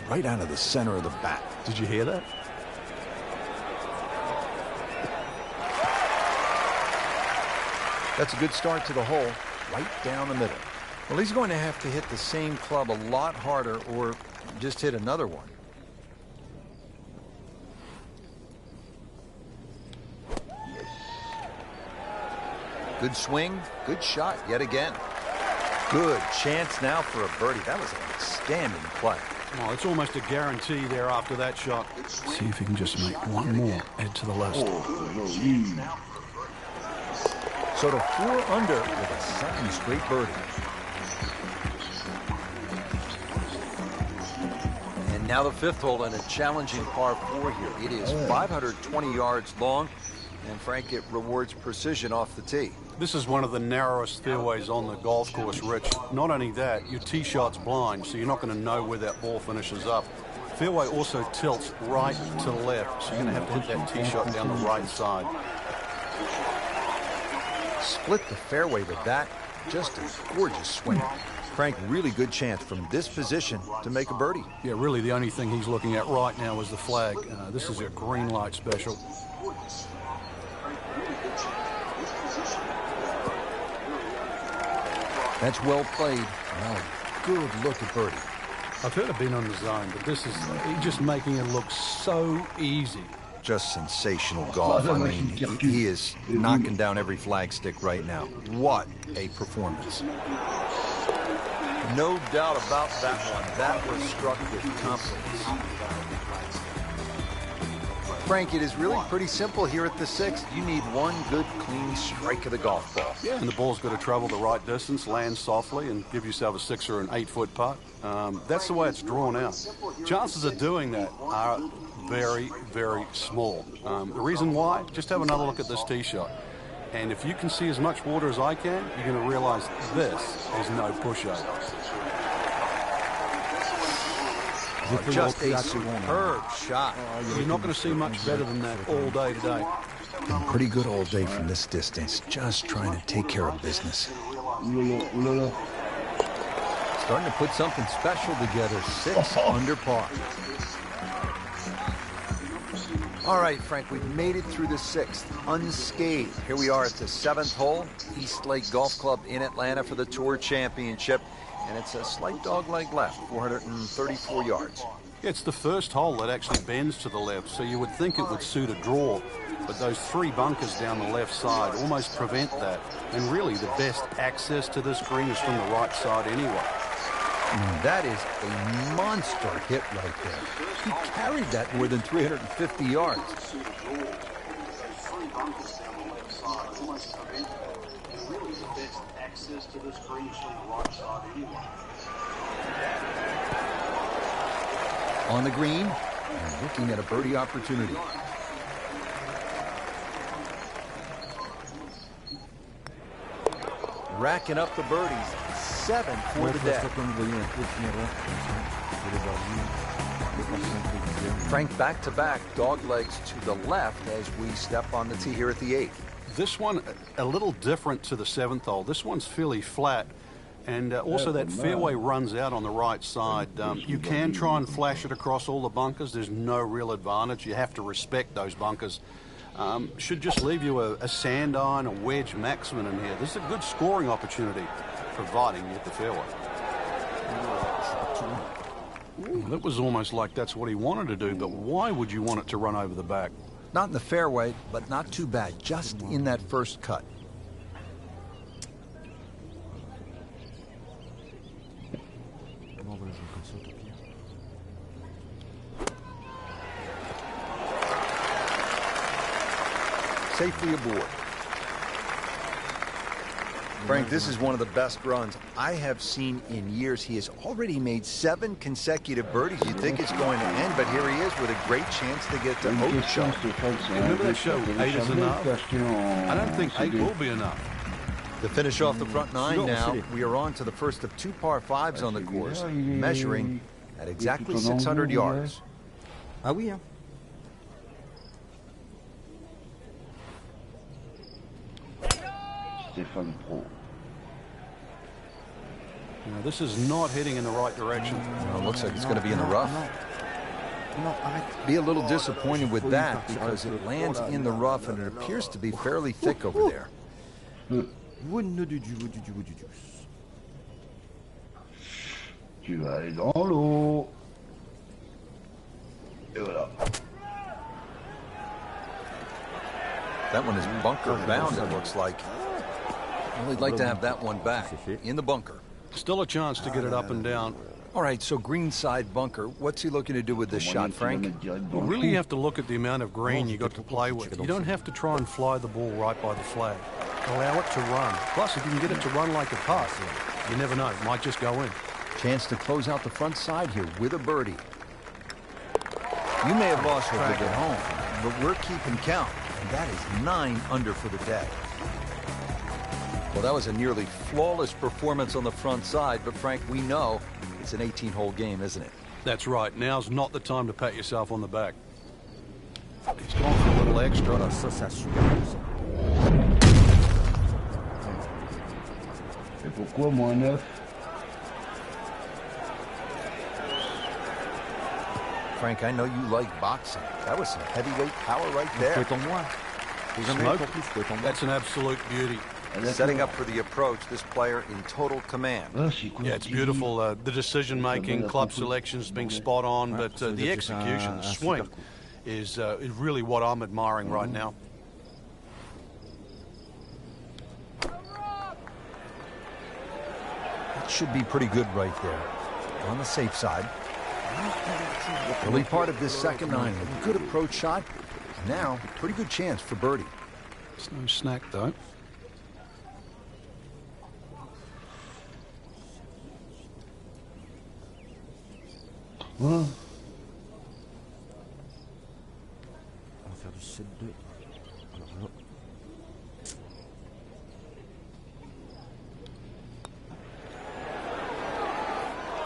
Right out of the center of the bat. Did you hear that? That's a good start to the hole, right down the middle. Well, he's going to have to hit the same club a lot harder or just hit another one. Good swing, good shot yet again. Good chance now for a birdie. That was an outstanding play. Oh, it's almost a guarantee there after that shot. See if he can just make one more add to the list. So to 4 under with a second straight birdie. And now the 5th hole in a challenging par 4 here. It is 520 yards long, and Frank, it rewards precision off the tee. This is one of the narrowest fairways on the golf course, Rich. Not only that, your tee shot's blind, so you're not going to know where that ball finishes up. Fairway also tilts right to left, so you're going to have to hit that tee shot down the right side. Split the fairway with that. Just a gorgeous swing. Frank, really good chance from this position to make a birdie. Yeah, really the only thing he's looking at right now is the flag. This is a green light special. That's well played. Now, good look at birdie. I've heard of being on the zone, but this is just making it look so easy. Just sensational golf. I mean, he is knocking down every flagstick right now. What a performance. No doubt about that one. That was struck with confidence. Frank, it is really pretty simple here at the 6th. You need one good, clean strike of the golf ball. Yeah, and the ball's got to travel the right distance, land softly, and give yourself a 6 or an 8-foot putt. That's the way it's drawn out. Chances of doing that are very, very small. The reason why? Just have another look at this tee shot. And if you can see as much water as I can, you're going to realize this is no pushover. Just a superb shot. You're not going to see much better than that all day today. Been pretty good all day from this distance. Just trying to take care of business. Starting to put something special together. 6 under par. All right, Frank, we've made it through the 6th unscathed. Here we are at the 7th hole, East Lake Golf Club in Atlanta for the Tour Championship. And it's a slight dog-leg left, 434 yards. It's the first hole that actually bends to the left, so you would think it would suit a draw. But those 3 bunkers down the left side almost prevent that. And really, the best access to this green is from the right side anyway. That is a monster hit right there. He carried that more than 350 yards. On the green, and looking at a birdie opportunity. Racking up the birdies. 7 for the day. Frank back-to-back dog legs to the left as we step on the tee here at the 8th. This one a little different to the 7th hole. This one's fairly flat, and also that fairway runs out on the right side. You can try and flash it across all the bunkers. There's no real advantage. You have to respect those bunkers. Should just leave you a sand iron, a wedge maximum in here. This is a good scoring opportunity, providing you hit the fairway. That was almost like that's what he wanted to do, but why would you want it to run over the back? Not in the fairway, but not too bad. Just in that first cut. Safely aboard. Frank, this is one of the best runs I have seen in years. He has already made 7 consecutive birdies. You'd think it's going to end, but here he is with a great chance to get to Ocho. Remember that show, 8 is enough? I don't think 8 will be enough. To finish off the front 9 now, we are on to the first of 2 par 5s on the course, measuring at exactly 600 yards. Ah oui, hein. Stéphane Pro. Now, this is not heading in the right direction. Well, it looks like it's going to be in the rough. Be a little disappointed with that because it lands in the rough and it appears to be fairly thick over there. Tu vas aller dans l'eau. Et voilà. That one is bunker bound, it looks like. Well, we'd like to have that one back in the bunker. Still a chance to get it up and down. All right, so green side bunker. What's he looking to do with this shot, Frank? You really have to look at the amount of green you got to play with. You don't have to try and fly the ball right by the flag. Allow it to run. Plus, if you can get it to run like a putt, you never know. It might just go in. Chance to close out the front side here with a birdie. You may have lost track at home, but we're keeping count. And that is 9 under for the day. Well, that was a nearly flawless performance on the front side, but Frank, we know it's an 18-hole game, isn't it? That's right. Now's not the time to pat yourself on the back. He's gone for a little extra. Et pourquoi moins 9? Frank, I know you like boxing. That was some heavyweight power right there. That's an absolute beauty. Setting up for the approach, this player in total command. Yeah, it's beautiful. The decision-making, club selections being spot on, but the execution, the swing, is really what I'm admiring right now. That should be pretty good right there. On the safe side. Early part of this second 9, a good approach shot. Now, pretty good chance for birdie. It's no snack, though. On va faire du 7-2. Alors là.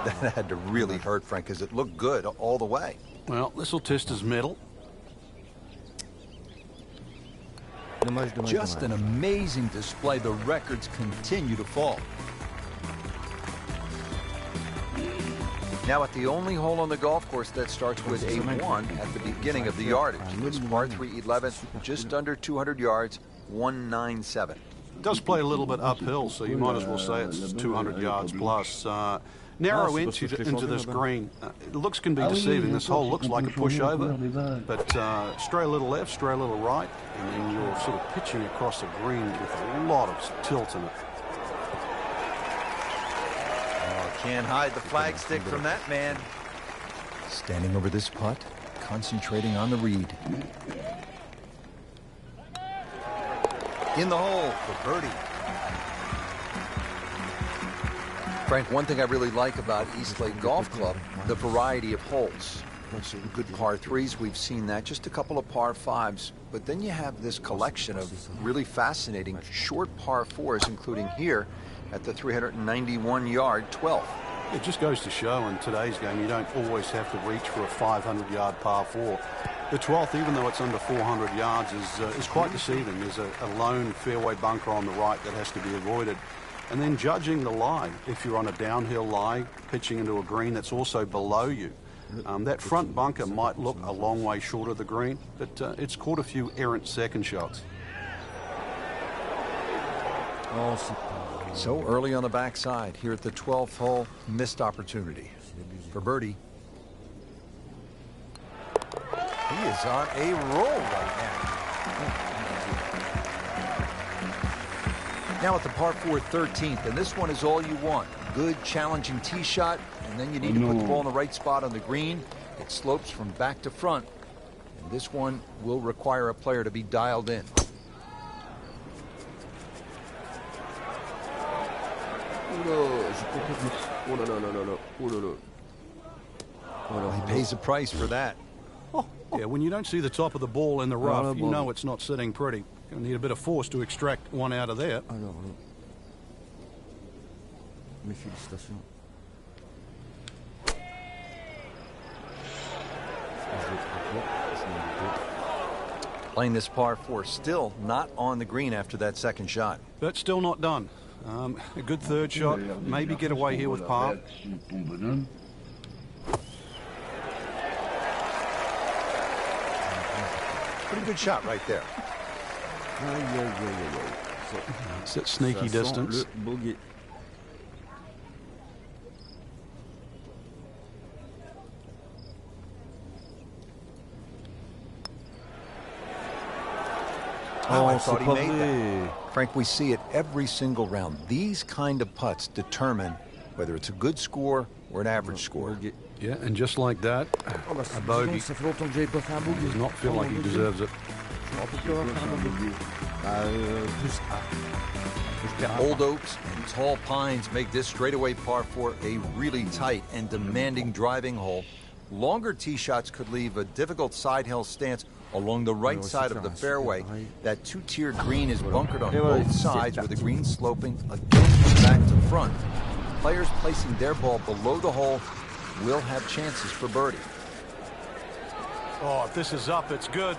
That had to really hurt, Frank, because it looked good all the way. Well, this will test his mettle. Just an amazing display. The records continue to fall. Now at the only hole on the golf course that starts with a 1 at the beginning of the yardage. It's par 3 11, just under 200 yards, 197. It does play a little bit uphill, so you might as well say it's 200 yards plus. Narrow entry into this green. Looks can be deceiving. This hole looks like a pushover, but stray a little left, stray a little right, and then you're sort of pitching across the green with a lot of tilt in it. Can't hide the flagstick from that man. Standing over this putt, concentrating on the read. In the hole for birdie. Frank, one thing I really like about Eastlake Golf Club, the variety of holes. Some good par 3s, we've seen that, just a couple of par 5s. But then you have this collection of really fascinating short par 4s, including here at the 391-yard 12th. It just goes to show in today's game you don't always have to reach for a 500-yard par 4. The 12th, even though it's under 400 yards, is quite deceiving. There's a lone fairway bunker on the right that has to be avoided. And then judging the lie, if you're on a downhill lie, pitching into a green that's also below you, that front bunker might look a long way short of the green, but it's caught a few errant second shots. So early on the backside here at the 12th hole, missed opportunity for birdie. He is on a roll right now. Now at the par 4 13th, and this one is all you want. Good, challenging tee shot, and then you need to put the ball in the right spot on the green. It slopes from back to front, and this one will require a player to be dialed in. He pays a price for that. Yeah, when you don't see the top of the ball in the rough, you know it's not sitting pretty. Going to need a bit of force to extract one out of there. Alors, mes félicitations. Playing this par 4, still not on the green after that second shot. But still not done. A good third shot. Maybe get away here with par. Pretty good shot right there. It's at sneaky distance. Oh, I thought he made that. Frank, we see it every single round. These kind of putts determine whether it's a good score or an average score. Yeah, and just like that, a bogey does not feel like he deserves it. Old oaks and tall pines make this straightaway par 4 a really tight and demanding driving hole. Longer tee shots could leave a difficult side hill stance along the right side of the fairway. That two-tiered green is bunkered on both sides with the green sloping again from back to front. Players placing their ball below the hole will have chances for birdie. Oh, if this is up, it's good.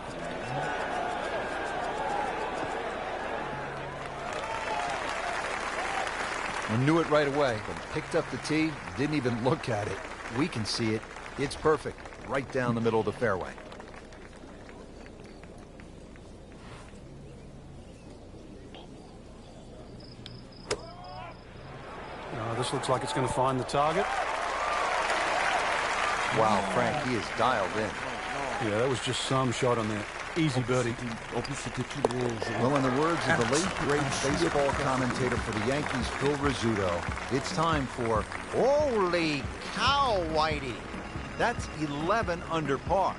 I knew it right away, but picked up the tee, didn't even look at it. We can see it. It's perfect, right down the middle of the fairway. This looks like it's going to find the target. Wow, Frank, he is dialed in. Yeah, that was just some shot on there. Easy birdie. Well, in the words of the late great baseball commentator for the Yankees, Phil Rizzuto, it's time for holy cow, Whitey. That's 11 under par.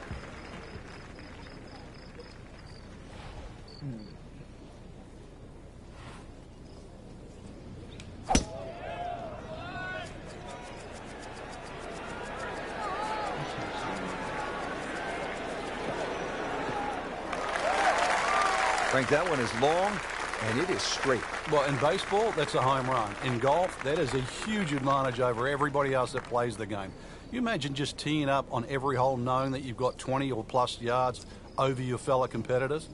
Frank, that one is long, and it is straight. Well, in baseball, that's a home run. In golf, that is a huge advantage over everybody else that plays the game. You imagine just teeing up on every hole knowing that you've got 20 or plus yards over your fellow competitors?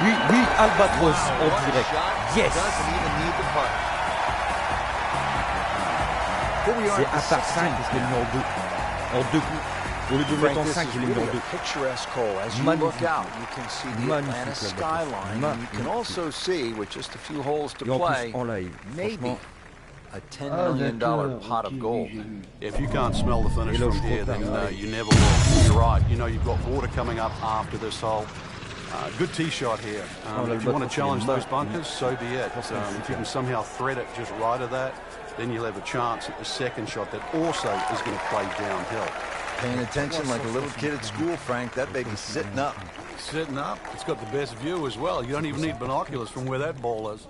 Oui, Albatros en direct. Yes. C'est un par 5 que je l'ai mis en deux coups. Au lieu de le mettre en 5, je l'ai mis en deux. Picturesque hole. As you look out, you can see the Atlanta skyline. And you can also see, with just a few holes to play, maybe a $10 million pot of gold. If you can't smell the finish from here, then you never will. You're right. You know you've got water coming up after this hole. Good tee shot here. If you want to challenge those bunkers, so be it. If you can somehow thread it just right of that, then you'll have a chance at the second shot that also is going to play downhill. Paying attention like a little kid at school, Frank. That baby's sitting up. Sitting up. It's got the best view as well. You don't even need binoculars from where that ball is.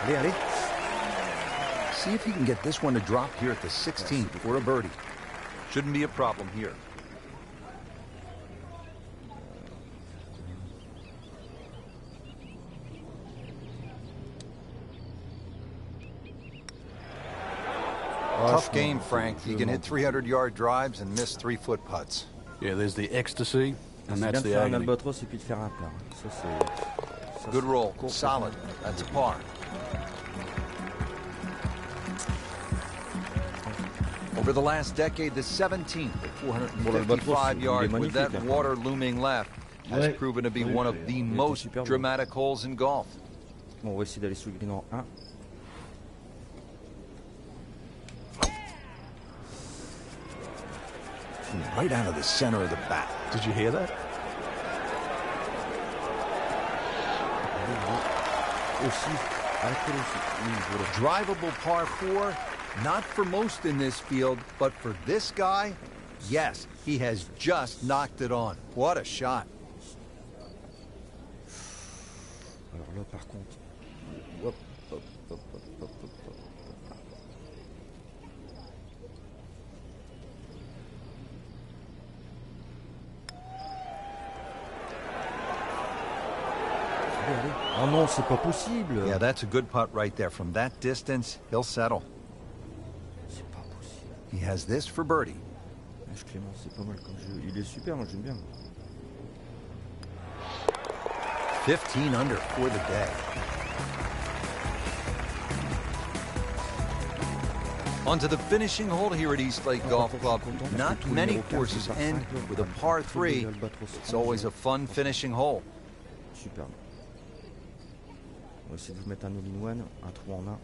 Allez, allez. See if he can get this one to drop here at the 16th for a birdie. Shouldn't be a problem here. Tough game, Frank. You can hit 300-yard drives and miss 3-foot putts. Yeah, there's the ecstasy, and that's the agony. Good roll. Solid. That's a par. Over the last decade, the 17th at 455 yards with that water looming left has proven to be one of the most dramatic holes in golf. On va essayer d'aller sur le green en 1. Right out of the center of the bat. Did you hear that? Drivable par 4, not for most in this field, but for this guy, yes, he has just knocked it on. What a shot. Alors là, par contre, hop, hop, hop, hop, hop, hop. allez. Oh non, c'est pas possible. Yeah, that's a good putt right there. From that distance, he'll settle. C'est pas possible. He has this for birdie. Clément, c'est pas mal comme jeu. Il est super, moi j'aime bien. 15 under for the day. On to the finishing hole here at East Lake Golf Club. Not many courses end with a par 3. It's always a fun finishing hole. Super. On va essayer de vous mettre un all-in-one, un trou en 1.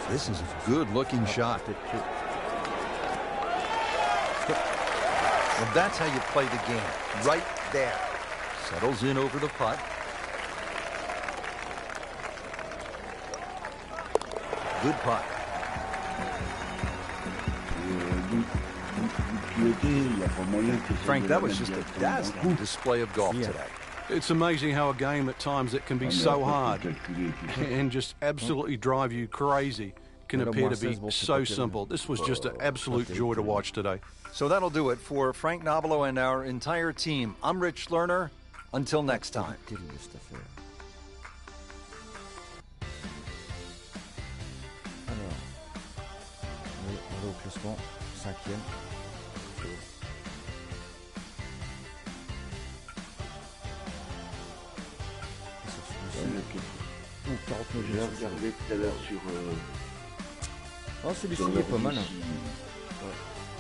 This is a good-looking shot. Well, that's how you play the game. Right there. Settles in over the putt. Good putt. Frank, that was just a dazzling display of golf today. It's amazing how a game at times it can be so hard and just absolutely drive you crazy can appear to be so simple. This was just an absolute joy to watch today. So that'll do it for Frank Nobilo and our entire team. I'm Rich Lerner. Until next time. Terrible cette affaire. Alors, on va au classement, 5e. Ou 49. J'ai regardé tout à l'heure sur... Oh, celui-ci est pas mal.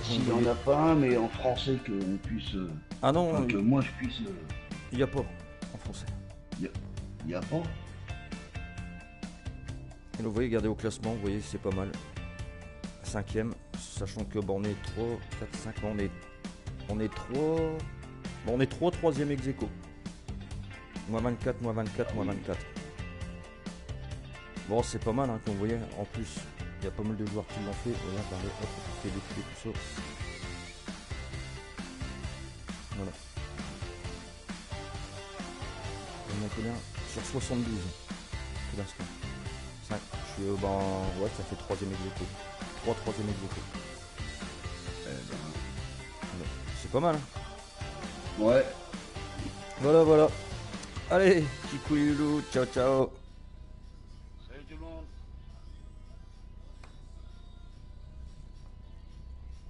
S'il n'y en a pas un, mais en français, qu'on puisse... Ah non, enfin, que moi je puisse... il n'y a pas en français. Il n'y a pas. Et là, vous voyez, regardez au classement, vous voyez, c'est pas mal. 5e, sachant que bon, on est 3, 4, 5, on est 3. Bon, on est 3, 3e ex aequo. Moins 24, moins 24, moins 24. Bon, c'est pas mal, hein, comme vous voyez. En plus, il y a pas mal de joueurs qui l'ont fait. Regardez, hop, on fait défiler tout ça. Voilà. On en connaît un sur 72 pour l'instant. 5. Je suis ouais, ça fait 3e ex aequo. 3 3e ex aequo. Voilà. C'est pas mal. Hein. Ouais. Voilà. Allez, petit couillou, ciao ciao.